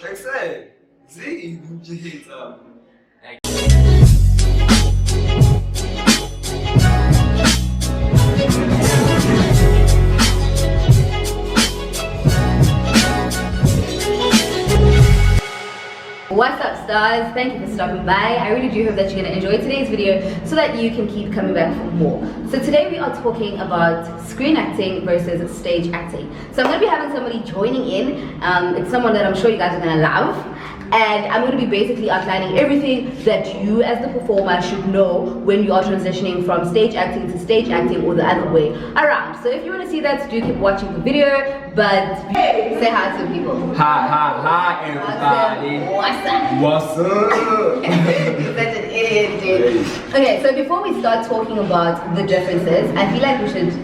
Exactly. See, What's up, stars? Thank you for stopping by. I really do hope that you're going to enjoy today's video so that you can keep coming back for more. So today we are talking about screen acting versus stage acting. So I'm going to be having somebody joining in. It's someone that I'm sure you guys are going to love. And I'm going to be basically outlining everything that you as the performer should know when you are transitioning from stage acting to stage acting or the other way around. So if you want to see that, do keep watching the video, but say hi to the people. Hi everybody. What's up? You're such an idiot, dude. Okay, so before we start talking about the differences, I feel like we should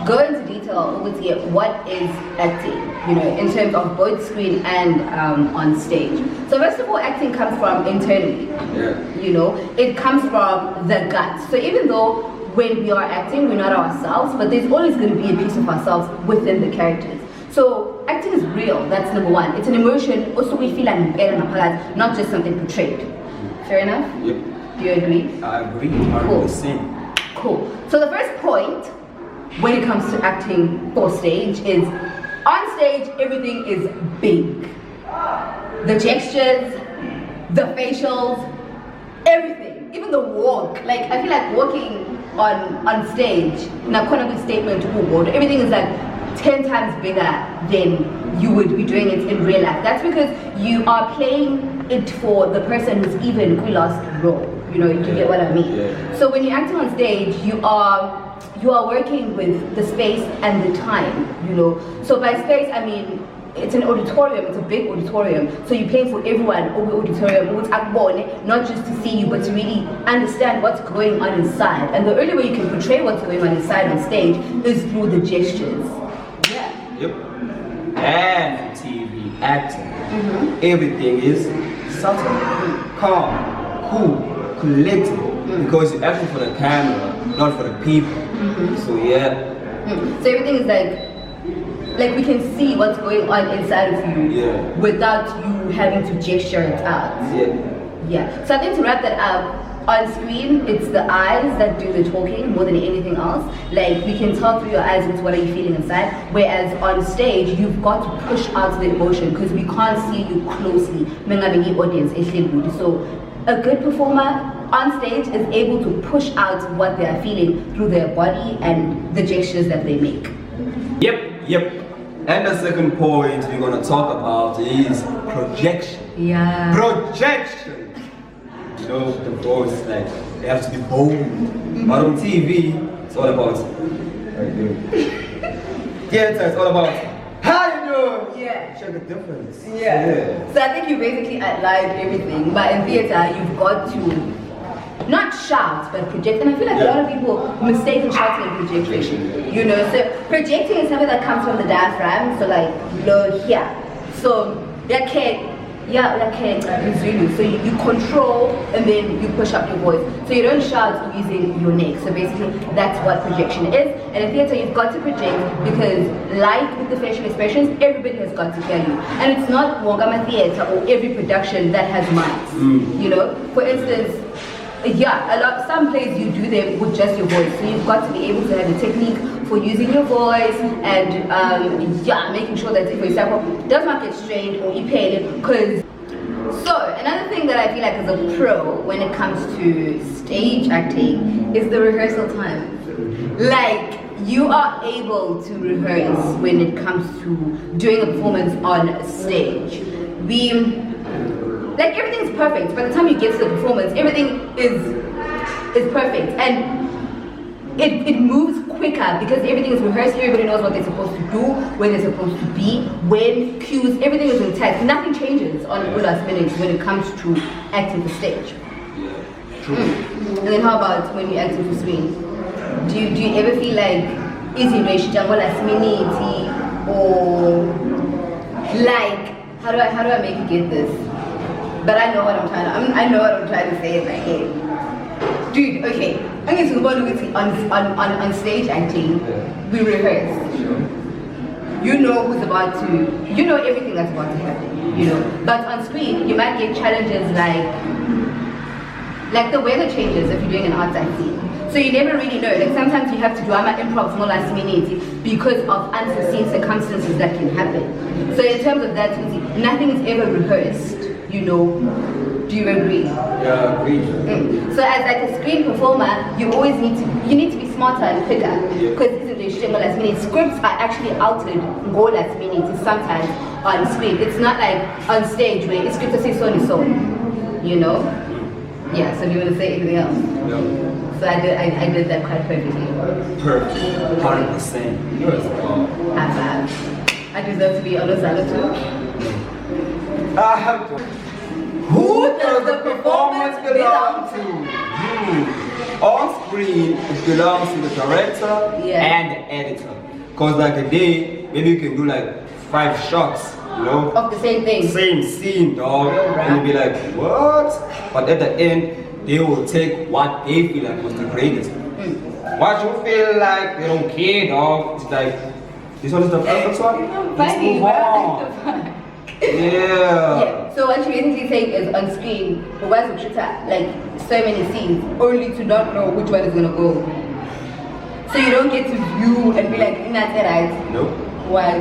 go into detail over to get what is acting, you know, in terms of both screen and on stage. So first of all, acting comes from internally. You know, it comes from the gut. So even though when we are acting, we're not ourselves, but there's always going to be a piece of ourselves within the characters. So acting is real, that's number one. It's an emotion, also we feel like not just something portrayed. Fair enough? Yep. Do you agree? I agree, 100%. Cool. So the first point when it comes to acting for stage is, on stage everything is big. The gestures, the facials, everything, even the walk. Like I feel like walking on stage, in a economic statement, everything is like 10 times bigger than you would be doing it in real life. That's because you are playing it for the person who's even lost role. You know, you get what I mean? Yeah. So when you're acting on stage, you are working with the space and the time, you know. So by space, I mean, it's an auditorium, it's a big auditorium. So you're playing for everyone over the auditorium, not just to see you, but to really understand what's going on inside. And the only way you can portray what's going on inside on stage is through the gestures. Yeah. Yep. And TV acting, everything is subtle, calm, cool, collected, because you're acting for the camera, not for the people. So yeah. So everything is like we can see what's going on inside of you without you having to gesture it out. Yeah. So I think to wrap that up, on screen it's the eyes that do the talking more than anything else. Like we can tell through your eyes what are you feeling inside. Whereas on stage you've got to push out the emotion because we can't see you closely. Audience. So a good performer on stage is able to push out what they are feeling through their body and the gestures that they make. Yep. And the second point we're gonna talk about is projection. Yeah. Projection. You know, the voice, like, they have to be bold. But on TV, it's all about it's all about how you doing? Yeah. Check the difference. Yeah. So I think you basically outlined everything. But in theater, you've got to not shout, but project. And I feel like a lot of people mistake shouting and projection. You know, so projecting is something that comes from the diaphragm. So like low here. So so you control and then you push up your voice. So you don't shout using your neck. So basically that's what projection is. And in theater you've got to project because like with the facial expressions, everybody has got to hear you. And it's not Omega Theater or every production that has mics. You know, for instance, some plays you do them with just your voice. So you've got to be able to have a technique for using your voice and making sure that, for example, does not get strained or impaired. Because so another thing that I feel like is a pro when it comes to stage acting is the rehearsal time. Like you are able to rehearse when it comes to doing a performance on stage. Like everything's perfect. By the time you get to the performance, everything is perfect, and it moves quicker because everything is rehearsed. Everybody knows what they're supposed to do, where they're supposed to be, when cues. Everything is intact. Nothing changes on the last minutes when it comes to acting for stage. True. And then how about when you're acting for screen? Do you ever feel like last minute or like how do I make you get this? But I know what I'm trying to say in my head. Dude, okay. I'm going to go on stage acting. We rehearse. you know who's about to, you know everything that's about to happen, you know. But on screen, you might get challenges like the weather changes if you're doing an outside scene. So you never really know. Like sometimes you have to do improv more last minute because of unforeseen circumstances that can happen. So in terms of that, nothing is ever rehearsed, you know. Do you agree? Yeah, I agree. So as like a screen performer, you always need to be smarter and quicker. Because last minute scripts are actually altered go last minute sometimes on screen. It's not like on stage where it's script say so and so. You know? Yeah, so do you want to say anything else? No. So I did that quite perfectly. Perfect. 100%. Yours. High five. I deserve to be on the salad too. I have to. Who does the performance belong to? On screen, it belongs to the director and the editor. Cause like a day, maybe you can do like 5 shots, you know? Of the same thing. Same scene, dog. And you'll be like, what? But at the end, they will take what they feel like was the greatest. What you feel like, they don't care, dog. It's like, this one is the perfect one. Let's move on. Yeah. So what you basically saying is on screen, like so many scenes, only to not know which one is gonna go. So you don't get to view and be like, that's it, right? Nope. What?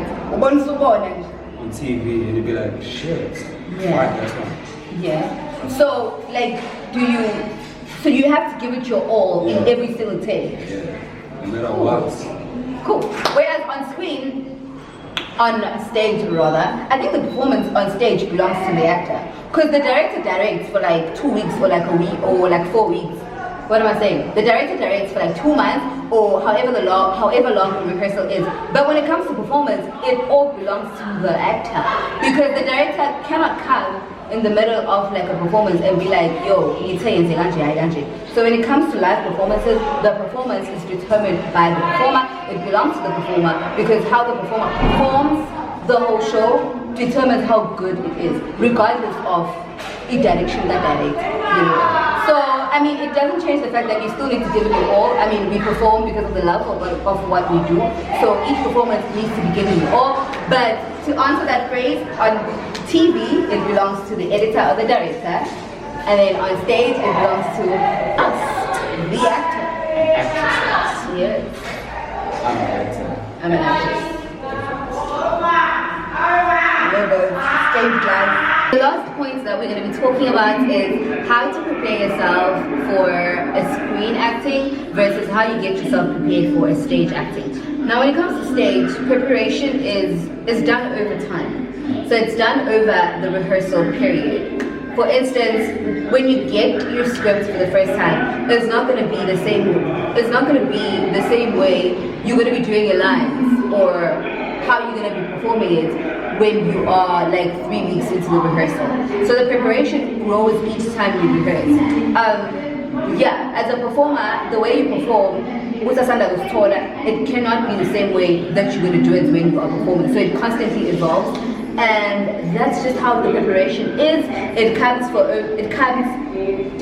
On TV, and you'd be like, shit. Why that's one? Yeah. So like, so you have to give it your all in every single take. Yeah. No matter what. Cool. Whereas on screen, on stage rather, I think the performance on stage belongs to the actor. Because the director directs for like 2 weeks or like a week or like 4 weeks. What am I saying? The director directs for like 2 months or however long the rehearsal is. But when it comes to performance, it all belongs to the actor. Because the director cannot come in the middle of like a performance and be like, yo, you say So when it comes to live performances, the performance is determined by the performer. It belongs to the performer because how the performer performs the whole show determines how good it is, regardless of the direction that directs, you know. So I mean, it doesn't change the fact that you still need to give it your all. I mean, we perform because of the love of what we do. So each performance needs to be given your all. But to answer that phrase, on TV, it belongs to the editor or the director. And then on stage, it belongs to us, the actor. Actress. Yes. I'm an actor. I'm an actress. Stage life. The last point that we're going to be talking about is how to prepare yourself for a screen acting versus how you get yourself prepared for a stage acting. Now when it comes to stage, preparation is done over time. So it's done over the rehearsal period. For instance, when you get your script for the first time, it's not going to be the same way you're going to be doing your lines or how you're going to be performing it when you are like 3 weeks into the rehearsal. So the preparation grows each time you rehearse. As a performer, the way you perform, it cannot be the same way that you're going to do it when you are performing. So it constantly evolves. And that's just how the preparation is. It comes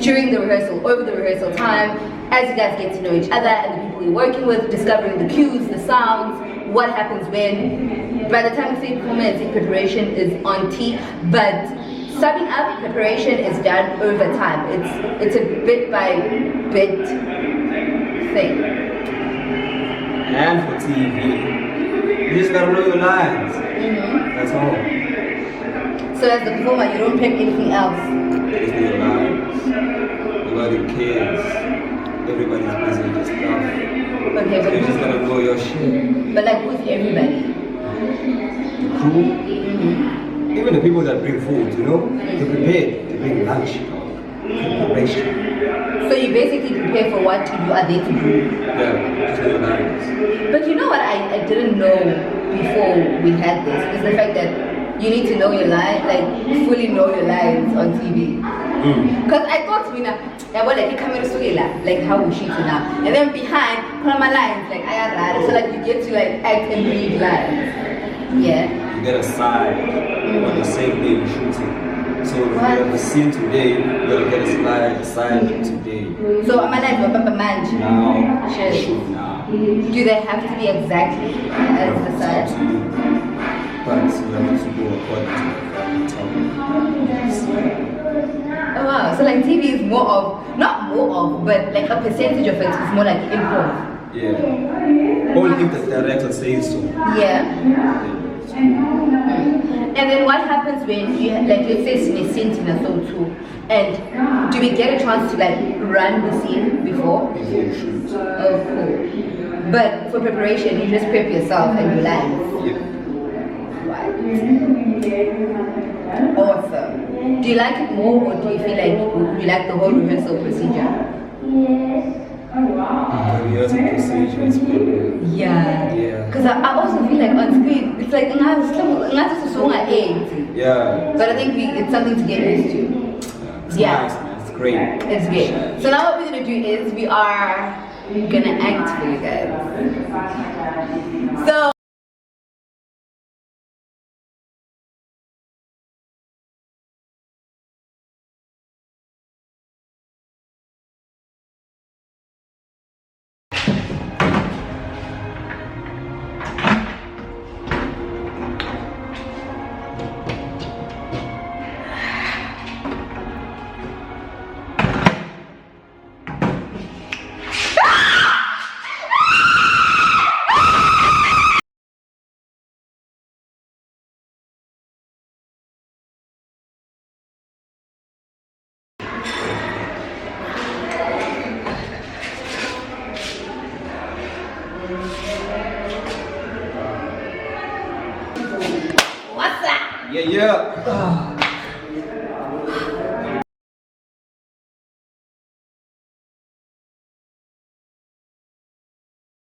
during the rehearsal, over the rehearsal time, as you guys get to know each other and the people you're working with, discovering the cues, the sounds, what happens when. By the time you say performance, preparation is on T, but summing up, preparation is done over time. It's a bit by bit thing. And for TV, you just gotta know your lines. That's all. So as the performer, you don't pick anything else. Just know your lines. Nobody cares. Everybody's busy with their stuff. Okay, but you just gotta know your shit. But like, who's everybody? The crew. Even the people that bring food, you know? They're prepared. They bring lunch. Preparation. So you basically prepare for what you are there to do. Yeah, just know your lines. But you know what I didn't know before we had this is the fact that you need to know your lines, like fully know your lines on TV. Because I thought like how we shoot it now. And then behind, put on my lines, like I got so like you get to like act and read lines. Yeah. You get a side on the same day you're shooting. So if you have a scene today, you gotta get a side today. So I'm like now, shoot now. Do they have to be exactly as the side? up to you. But you have to go according to Oh wow, so like TV is more of, not more of, but like a percentage of it is more like improv. Yeah. Only if the director says so. Yeah. And then what happens when you, like, let's say it's a scene in a show too, and do we get a chance to like run the scene before? Before you shoot. Oh, cool. But for preparation, you just prep yourself and you land. Yeah. Right. Awesome. Do you like it more, or do you feel like you like the whole rehearsal procedure? The rehearsal procedure is good. Yeah. Yeah. Because I also feel like on screen, it's like not just a song I ate. Yeah. But I think it's something to get used to. It's Yeah. nice, man. It's great. It's great. So now what we're gonna do is we are gonna act for you guys. So what's that? Yeah, yeah.